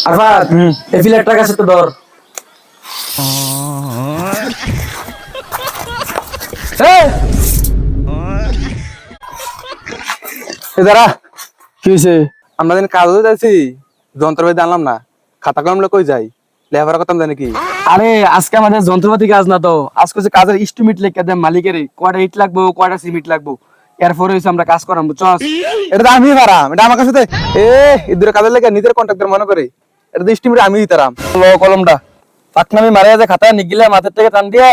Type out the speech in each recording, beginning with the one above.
আরফাত এই ফিলেটটা কাছে তো ধর। দাঁড়া, কি হয়েছে? আমরা দিন কাজে যাইছি, যন্ত্রপাতি আনলাম না, খাতা কলম কই যাই, লেখাপড়া করতাম জানি কি? আরে আজকে আমাদের যন্ত্রপাতি কাজ না তো, আজকে হচ্ছে কাজের ইস্টিমেট লিখে দেয় মালিকের, কয়টা ইট লাগবো কয়টা সিমেন্ট লাগবো, এরপরে হচ্ছে আমরা কাজ করাম, বুঝছস? এটা তো আমি পারাম, এটা আমার কাছে ইদুরে কাজের লেগে নিজের কন্ট্রাক্টর মনে করে, এটা তো স্টিমেট আমি দিতাম। কলমটা পাকনামি মারা যায়, খাতা নিগিলে মাথার থেকে টান দিয়া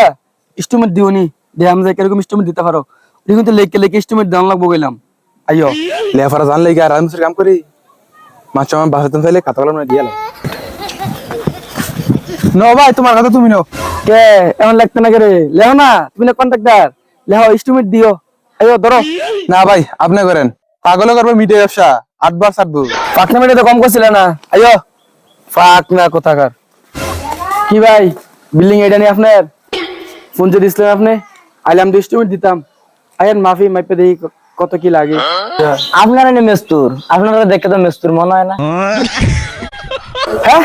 ইস্টিমেট দিওনি দে, আমি যাই কিরকম ইস্টিমেট দিতে পারো, তুই কিন্তু লেখকে লেখে ইস্টিমেট দেওয়া লাগবো কইলাম। আইও লেখাপড়া জানলে কি আর আমি কাম করি, মাছ আমার বাসাতে ফেলে খাতা কলম দিয়ে নো ভাই, তোমার কথা তুমি নো। কে এমন লাগতে না করে লেও না, তুমি না কন্ট্রাক্টর, লেও ইস্টিমেট দিও। আইও ধরো। না ভাই, আপনি করেন, পাগলে করবো মিটে ব্যবসা, 8 বার 7 বার। পাকনামিটা তো কম করছিলে না, আইও ফাক না কোথাকার। কি ভাই বিল্ডিং এটা নিয়ে আপনার ফোন যে দিছিলেন আপনি, আইলাম তো ইস্টিমেট দিতাম, আইয়েন মাফি মাইপে দেখি কত কি লাগে। আপনারা নে মেস্তুর, আপনারা দেখে তো মেস্তুর মনে হয় না। হ্যাঁ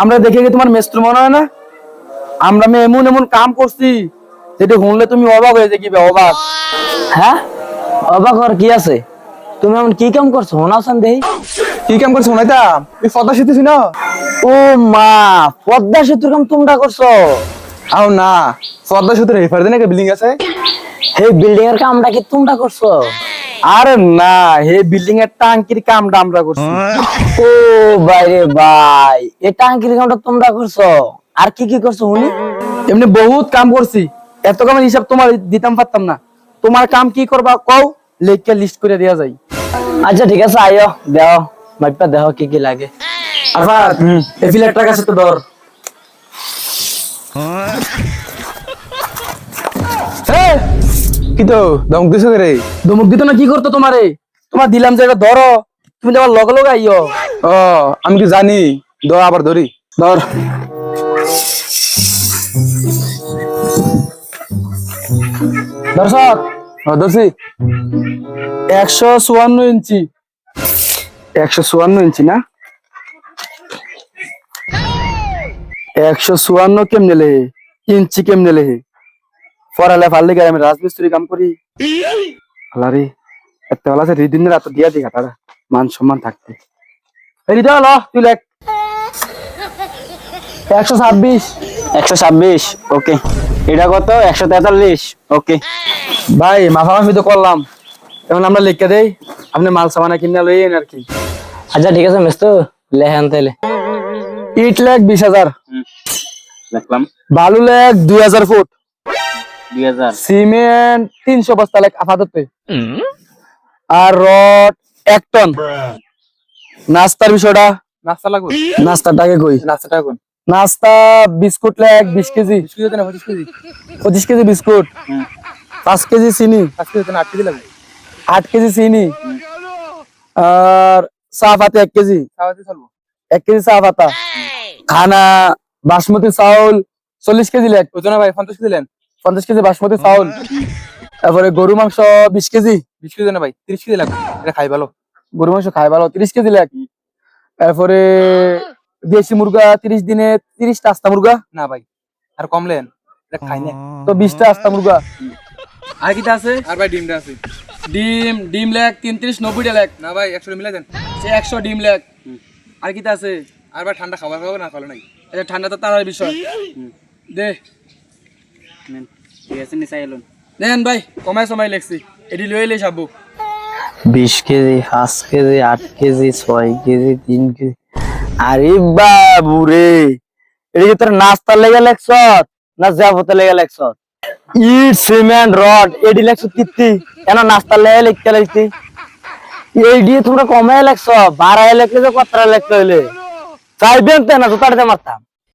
আমরা দেখে কি তোমার মেস্তুর মনে হয় না? আমরা এমন এমন কাম করছি যেটা শুনলে তুমি অবাক হয়ে যাবে, অবাক। হ্যাঁ, অবাক হওয়ার কি আছে? তুমি এমন কি কাম করছো হোনাসান দেহি? কি কাম করছো শোনাইতাম, এই ফদা শিখতেছি না। ও মা, পদ্মা সেতুর কাম তোমরা করছো? আও না, ফদা সেতুর রেফার দেন একটা বিল্ডিং আছে, এই বিল্ডিং এর কামটা কি তোমরা করছো? আরে না, হে বিল্ডিং এর টাঙ্কির কামটা আমরা করছি। ও বাইরে ভাই, এই টাঙ্কির কামটা তোমরা করছো? আর কি কি করছো শুনি? এমনি বহুত কাম করছি, এত কামের হিসাব তোমার দিতাম পারতাম না। তোমার কাম কি করবা কও, লেখকে লিস্ট করে দেয়া যায়। আচ্ছা ঠিক আছে, আইও দেও মাইপা দেও কি কি লাগে। আরফাত এই ফিলেটটা কাছে তো ধর। কি তো দম দিছো রে? ধমক দিত না কি করতো তোমারে? তোমার দিলাম যে এটা ধরো, তুমি যে আবার লগে লগে আইও। ও আমি কি জানি, আবার ধরি, ধর। দর্শক ধরছি। 154 ইঞ্চি, 154 ইঞ্চি না, 154 কেমনে লেহে, ইঞ্চি কেমনে লেহে? পড়ালে পারলে গেলে আমি রাজমিস্ত্রি কাম করি। আলারে এত বেলা আছে রিদিনের রাত দিয়া দি ঘাটারা, মান সম্মান থাকতে। এই রিদা ল তুই লেখ। 126। 126, ওকে। এটা কত? 143, ওকে। ভাই মাফামাফি তো করলাম, এখন আমরা লিখে দেই, আপনি মাল সামানা কিনে লইয়েন আর কি। আচ্ছা ঠিক আছে মেস্তু, লেহেন তাইলে। ইট লেখ 20,000, দেখলাম। বালু লেখ 2000 ফুট, 2000। সিমেন্ট 300 বস্তা লেখ আপাতত, আর রড 1 টন। নাস্তার বিষয়টা, নাস্তা লাগবে, নাস্তাটাকে কই, নাস্তাটা কোন? নাস্তা বিস্কুট লেখ 20 কেজি, 20 কেজি না 25 কেজি? 25 কেজি বিস্কুট, 5 কেজি চিনি, 5 কেজি না 8 কেজি লাগবে? 8 কেজি চিনি, আর চা পাতা 1 কেজি, খাওয়াতে চলবো। 1 কেজি চা পাতা। খানা বাসমতি চাউল 40 কেজি লেখ, ওজন ভাই 50 কেজি দিলেন। 50 কেজি বাসমতি চাউল। তারপরে গরু মাংস 20 কেজি, 20 কেজি না ভাই 30 কেজি লাগবে, এটা খাই ভালো। গরু মাংস খাই ভালো 30 কেজি লেখ। তারপরে দেশি মুরগা 30 দিনে 30টা আস্তা মুরগা, না ভাই আর কম লেন, এটা খাই না। তো 20টা আস্তা মুরগা। আর কিটা আছে? আর ভাই ডিমটা আছে। ডিম লেখ 33 90টা লেখ, না ভাই 100 মিলাই দেন। সে 100 ডিম লেখ। আর কিটা আছে? আর ভাই ঠান্ডা খাবার খাবো না, খালো নাই। এটা ঠান্ডা তো তার বিষয়, দে ঠিক আছে নিচাই এলুন। দেন ভাই, কমাই সময় লেখছি, এটি লই এলে যাবো। 20 KG, 5 KG, 8 KG, 6 KG, 3 KG. আরে বাবু রে, এটা কি তোর নাস্তার লেগে লেখছ না যাবতে লেগে লেখছ? ইট সিমেন্ট রড এডি লেখছ তিত্তি, কেন নাস্তার লেগে লিখতে লিখতি? এই দিয়ে তোমরা কমায় লেখছ, বাড়ায় লেখলে যে কতটা লেখতে হইলে চাইবেন তো না, জোতাড়তে মারতাম।